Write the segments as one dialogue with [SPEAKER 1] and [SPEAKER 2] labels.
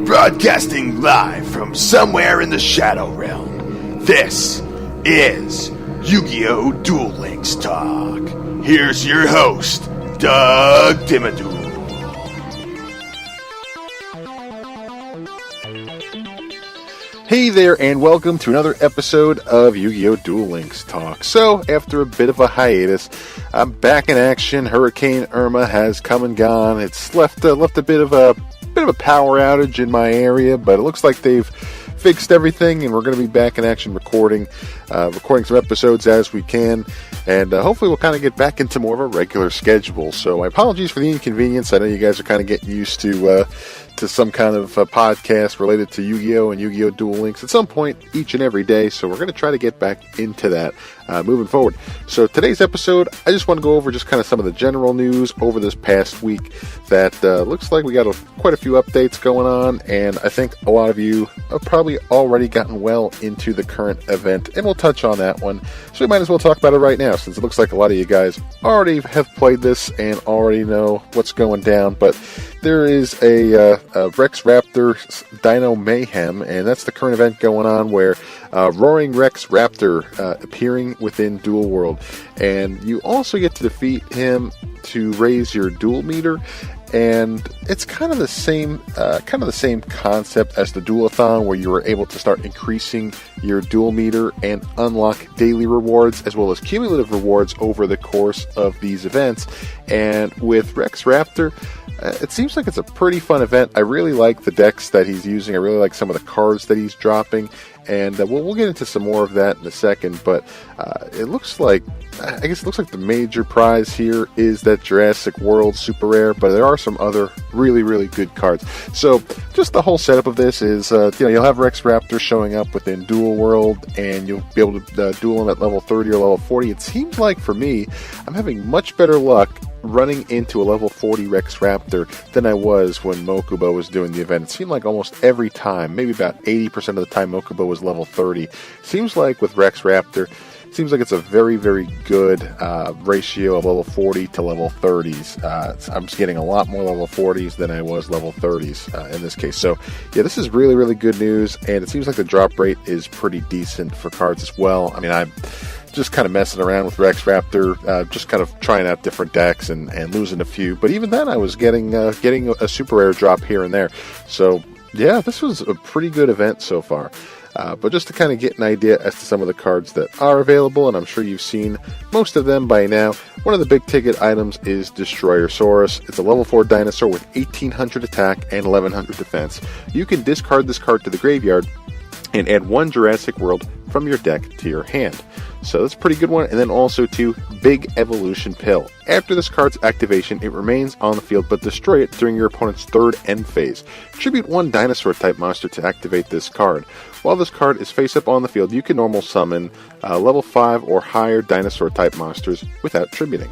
[SPEAKER 1] Broadcasting live from somewhere in the Shadow Realm, this is YuGiOh Duel Links Talk. Here's your host, Doug Dimmaduel.
[SPEAKER 2] Hey there, and welcome to another episode of YuGiOh Duel Links Talk. So, after a bit of a hiatus, I'm back in action. Hurricane Irma has come and gone. It's left a bit of a power outage in my area, but it looks like they've fixed everything, and we're going to be back in action recording some episodes as we can, and hopefully we'll kind of get back into more of a regular schedule. So my apologies for the inconvenience. I know you guys are kind of getting used to some kind of podcast related to Yu-Gi-Oh! And Yu-Gi-Oh! Duel Links at some point each and every day, so we're going to try to get back into that moving forward. So today's episode, I just want to go over just kind of some of the general news over this past week that looks like we got quite a few updates going on, and I think a lot of you have probably already gotten well into the current event, and we'll touch on that one. So we might as well talk about it right now, since it looks like a lot of you guys already have played this and already know what's going down. But there is a Rex Raptor Dino Mayhem, and that's the current event going on where Roaring Rex Raptor appearing within Duel World, and you also get to defeat him to raise your duel meter. And it's kind of the same concept as the Duelathon, where you were able to start increasing your duel meter and unlock daily rewards as well as cumulative rewards over the course of these events. And with Rex Raptor, it seems like it's a pretty fun event. I really like the decks that he's using. I really like some of the cards that he's dropping, and we'll get into some more of that in a second. But it looks like the major prize here is that Jurassic World Super Rare, but there are some other really, really good cards. So just the whole setup of this is, you'll have Rex Raptor showing up within Duel World, and you'll be able to duel him at level 30 or level 40. It seems like for me, I'm having much better luck running into a level 40 Rex Raptor than I was when Mokuba was doing the event. It seemed like almost every time, maybe about 80% of the time, Mokuba was level 30. Seems like with Rex Raptor, seems like it's a very, very good ratio of level 40 to level 30s. I'm just getting a lot more level 40s than I was level 30s in this case. So, yeah, this is really, really good news, and it seems like the drop rate is pretty decent for cards as well. I mean, I'm just kind of messing around with Rex Raptor, just kind of trying out different decks and losing a few. But even then, I was getting a super rare drop here and there. So, yeah, this was a pretty good event so far. But just to kind of get an idea as to some of the cards that are available, and I'm sure you've seen most of them by now, one of the big ticket items is Destroyersaurus. It's a level 4 dinosaur with 1800 attack and 1100 defense. You can discard this card to the graveyard and add one Jurassic World from your deck to your hand. So that's a pretty good one. And then also to Big Evolution Pill. After this card's activation, it remains on the field, but destroy it during your opponent's third end phase. Tribute one dinosaur type monster to activate this card. While this card is face up on the field, you can normal summon level 5 or higher dinosaur type monsters without tributing.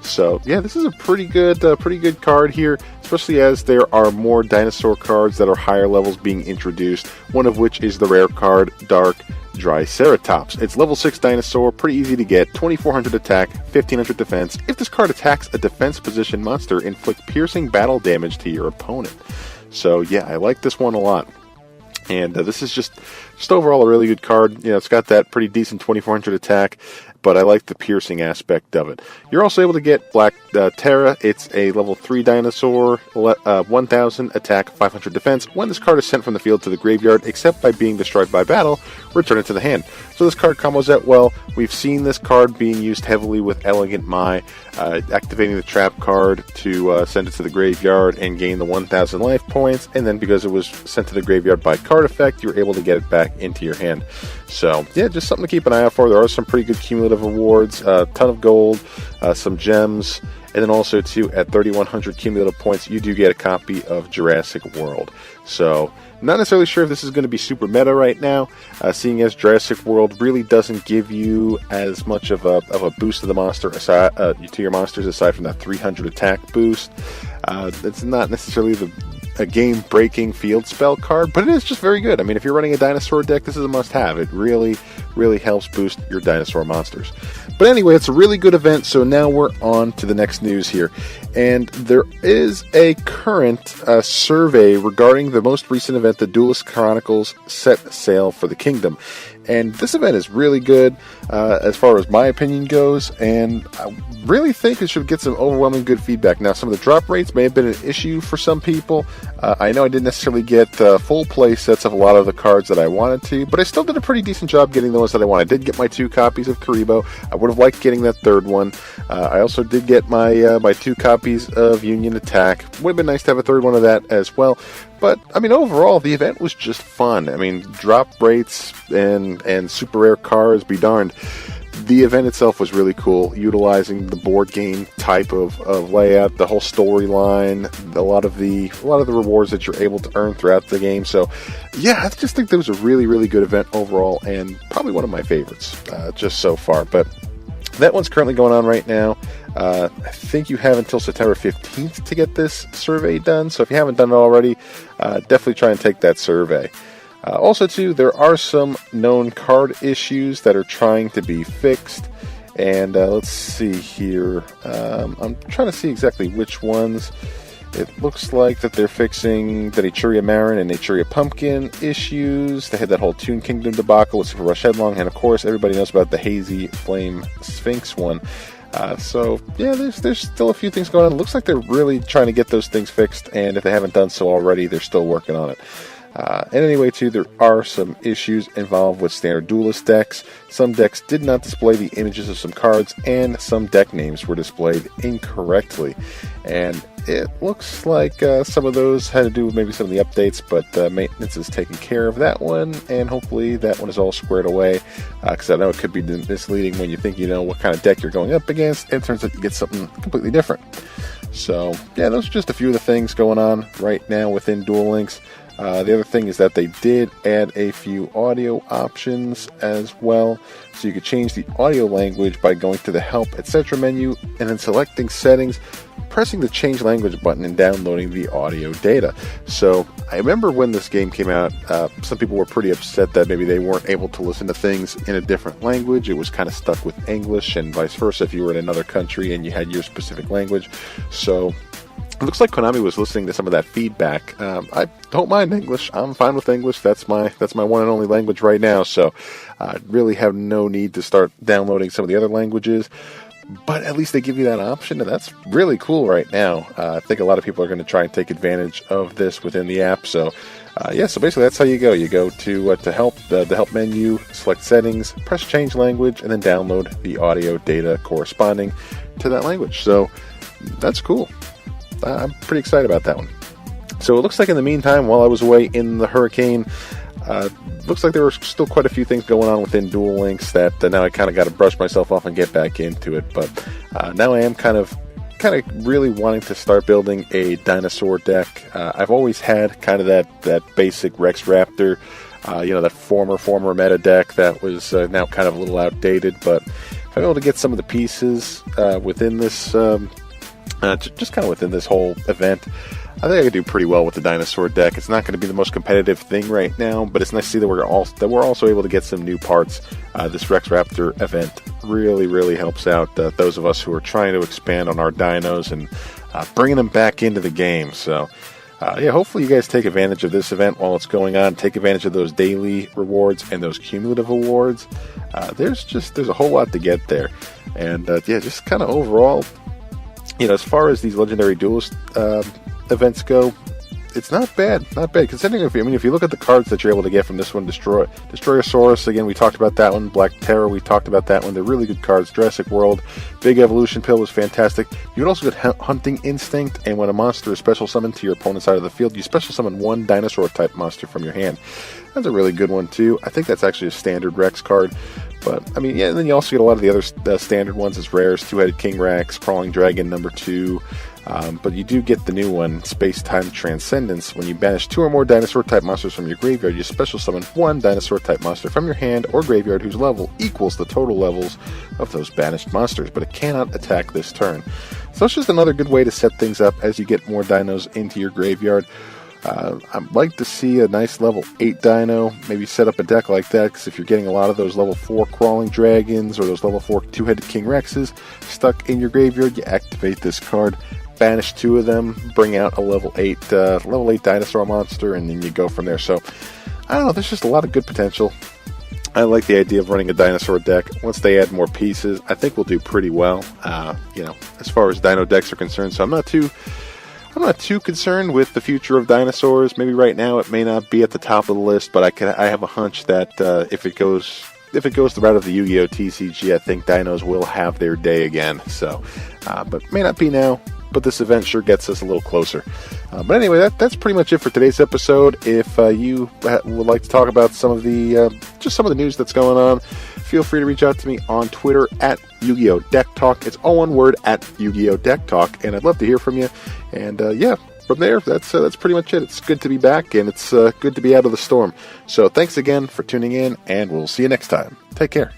[SPEAKER 2] So yeah, this is a pretty good card here, especially as there are more dinosaur cards that are higher levels being introduced, one of which is the rare card Dark Triceratops. It's level 6 dinosaur, pretty easy to get, 2400 attack, 1500 defense. If this card attacks a defense position monster, inflict piercing battle damage to your opponent. So yeah, I like this one a lot. And this is just overall a really good card. You know, it's got that pretty decent 2400 attack, but I like the piercing aspect of it. You're also able to get Black Terra. It's a level 3 dinosaur, 1000 attack, 500 defense. When this card is sent from the field to the graveyard, except by being destroyed by battle, return it to the hand. So this card combos out well. We've seen this card being used heavily with Elegant Mai, activating the trap card to send it to the graveyard and gain the 1000 life points, and then because it was sent to the graveyard by card effect, you're able to get it back into your hand. So yeah, just something to keep an eye out for. There are some pretty good cumulative rewards, a ton of gold, some gems, and then also too, at 3100 cumulative points, you do get a copy of Jurassic World. So not necessarily sure if this is going to be super meta right now, seeing as Jurassic World really doesn't give you as much of a boost to the monster aside, to your monsters aside from that 300 attack boost. It's not necessarily a game-breaking field spell card, but it is just very good. I mean, if you're running a dinosaur deck, this is a must-have. It really, really helps boost your dinosaur monsters. But anyway, it's a really good event, so now we're on to the next latest news here. And there is a current survey regarding the most recent event, the Duelist Chronicles Set Sail for the Kingdom. And this event is really good as far as my opinion goes, and I really think it should get some overwhelming good feedback. Now, some of the drop rates may have been an issue for some people. I know I didn't necessarily get full play sets of a lot of the cards that I wanted to, but I still did a pretty decent job getting the ones that I wanted. I did get my 2 copies of Karibo. I would have liked getting that 3rd one. I also did get my 2 copies of Union Attack. Would have been nice to have a 3rd one of that as well. But, I mean, overall, the event was just fun. I mean, drop rates and super rare cards, be darned. The event itself was really cool, utilizing the board game type of layout, the whole storyline, a lot of the rewards that you're able to earn throughout the game. So, yeah, I just think that was a really, really good event overall, and probably one of my favorites just so far. But that one's currently going on right now. I think you have until September 15th to get this survey done. So if you haven't done it already, definitely try and take that survey. Also, too, there are some known card issues that are trying to be fixed. And let's see here. I'm trying to see exactly which ones. It looks like that they're fixing the Naturia Marin and Naturia Pumpkin issues. They had that whole Toon Kingdom debacle with Super Rush Headlong. And, of course, everybody knows about the Hazy Flame Sphinx one. So, yeah, there's still a few things going on. It looks like they're really trying to get those things fixed. And if they haven't done so already, they're still working on it. And anyway, too, there are some issues involved with standard duelist decks. Some decks did not display the images of some cards, and some deck names were displayed incorrectly. And it looks like some of those had to do with maybe some of the updates, but maintenance is taking care of that one, and hopefully that one is all squared away, because I know it could be misleading when you think you know what kind of deck you're going up against, and it turns out you get something completely different. So, yeah, those are just a few of the things going on right now within Duel Links. The other thing is that they did add a few audio options as well. So you could change the audio language by going to the Help, etc. menu and then selecting Settings, pressing the Change Language button and downloading the audio data. So I remember when this game came out, some people were pretty upset that maybe they weren't able to listen to things in a different language. It was kind of stuck with English and vice versa if you were in another country and you had your specific language. So it looks like Konami was listening to some of that feedback. I don't mind English. I'm fine with English. That's my one and only language right now. So I really have no need to start downloading some of the other languages. But at least they give you that option, and that's really cool right now. I think a lot of people are going to try and take advantage of this within the app. So yeah, so basically that's how you go. You go to Help, the Help menu, select Settings, press Change Language, and then download the audio data corresponding to that language. So that's cool. I'm pretty excited about that one. So it looks like in the meantime, while I was away in the hurricane, looks like there were still quite a few things going on within Duel Links that now I kind of got to brush myself off and get back into it. But now I am kind of really wanting to start building a dinosaur deck. I've always had kind of that basic Rex Raptor, that former meta deck that was now kind of a little outdated. But if I'm able to get some of the pieces within this just kind of within this whole event, I think I could do pretty well with the dinosaur deck. It's not going to be the most competitive thing right now, but it's nice to see that we're also able to get some new parts. This Rex Raptor event really helps out those of us who are trying to expand on our dinos and bringing them back into the game. So yeah, hopefully you guys take advantage of this event while it's going on. Take advantage of those daily rewards and those cumulative awards. There's a whole lot to get there, and yeah, just kind of overall, as far as these legendary duelist events go, it's not bad. Considering if you look at the cards that you're able to get from this one, Destroyosaurus, again, we talked about that one. Black Terror, we talked about that one. They're really good cards. Jurassic World, Big Evolution Pill was fantastic. You would also get Hunting Instinct, and when a monster is special summoned to your opponent's side of the field, you special summon one dinosaur type monster from your hand. That's a really good one too. I think that's actually a standard Rex card. But, and then you also get a lot of the other standard ones as rares, Two-Headed King Rex, Crawling Dragon #2. But you do get the new one, Space-Time Transcendence. When you banish 2 or more dinosaur-type monsters from your graveyard, you special summon one dinosaur-type monster from your hand or graveyard whose level equals the total levels of those banished monsters, but it cannot attack this turn. So it's just another good way to set things up as you get more dinos into your graveyard. I'd like to see a nice level 8 dino, maybe set up a deck like that, because if you're getting a lot of those level 4 crawling dragons or those level 4 two-headed King Rexes stuck in your graveyard, you activate this card, banish 2 of them, bring out a level 8 dinosaur monster, and then you go from there. So, I don't know, there's just a lot of good potential. I like the idea of running a dinosaur deck. Once they add more pieces, I think we'll do pretty well, as far as dino decks are concerned. So I'm not too concerned with the future of dinosaurs. Maybe right now it may not be at the top of the list, but I have a hunch that if it goes the route of the Yu-Gi-Oh! TCG, I think dinos will have their day again. So, but may not be now. But this event sure gets us a little closer. But anyway, that's pretty much it for today's episode. If you would like to talk about some of the news that's going on, feel free to reach out to me on Twitter at YuGiOh Deck Talk. It's all one word, at YuGiOh Deck Talk, and I'd love to hear from you. And from there, that's pretty much it. It's good to be back, and it's good to be out of the storm. So thanks again for tuning in, and we'll see you next time. Take care.